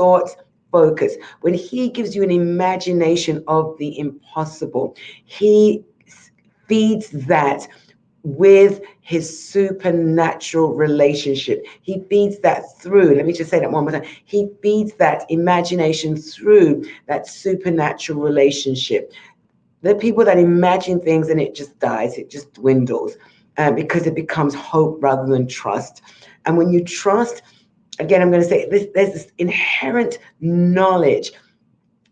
thoughts focus. When he gives you an imagination of the impossible, he feeds that with his supernatural relationship. He feeds that through, let me just say that one more time. He feeds that imagination through that supernatural relationship. There are people that imagine things and it just dies, it just dwindles because it becomes hope rather than trust. And when you trust, again, I'm going to say this, there's this inherent knowledge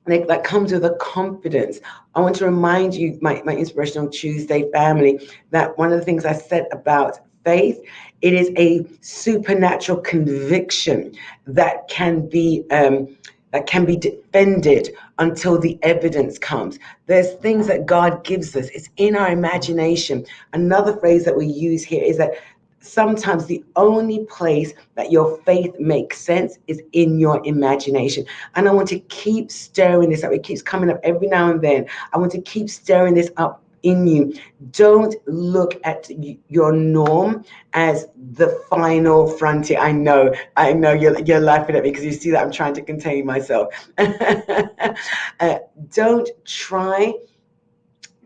that comes with a confidence. I want to remind you, my Inspirational Tuesday family, that one of the things I said about faith, it is a supernatural conviction that can be defended until the evidence comes. There's things that God gives us. It's in our imagination. Another phrase that we use here is that sometimes the only place that your faith makes sense is in your imagination. And I want to keep stirring this up. It keeps coming up every now and then. I want to keep stirring this up in you. Don't look at your norm as the final frontier. I know you're laughing at me because you see that I'm trying to contain myself. Don't try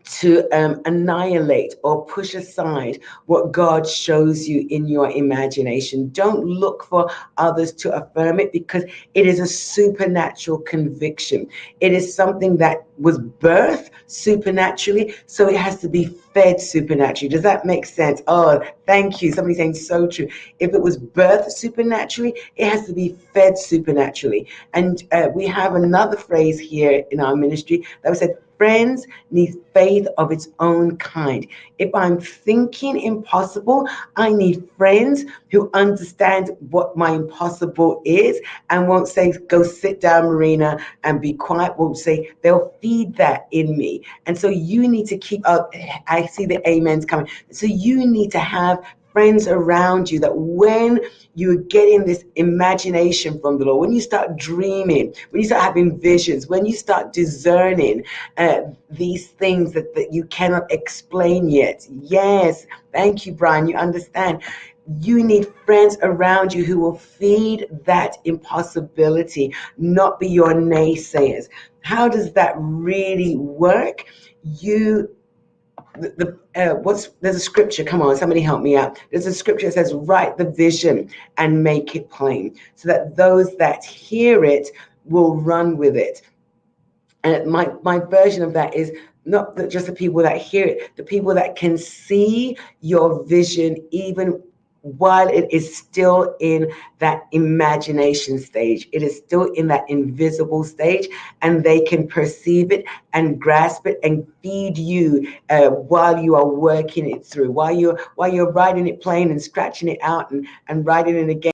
to annihilate or push aside what God shows you in your imagination. Don't look for others to affirm it, because it is a supernatural conviction. It is something that was birthed supernaturally, so it has to be fed supernaturally. Does that make sense? Oh, thank you. Somebody's saying so true. If it was birthed supernaturally, it has to be fed supernaturally. And we have another phrase here in our ministry that we said, friends need faith of its own kind. If I'm thinking impossible, I need friends who understand what my impossible is and won't say, go sit down, Marina, and be quiet. Won't say, they'll feed that in me. And so you need to keep up. I see the amens coming. So you need to have friends around you that when you're getting this imagination from the Lord, when you start dreaming, when you start having visions, when you start discerning these things that you cannot explain yet. Yes, thank you, Brian. You understand. You need friends around you who will feed that impossibility, not be your naysayers. How does that really work? There's a scripture, come on, somebody help me out. There's a scripture that says, write the vision and make it plain, so that those that hear it will run with it. And my version of that is not just the people that hear it, the people that can see your vision even while it is still in that imagination stage. It is still in that invisible stage, and they can perceive it and grasp it and feed you while you are working it through, while you're writing it plain and scratching it out and writing it again.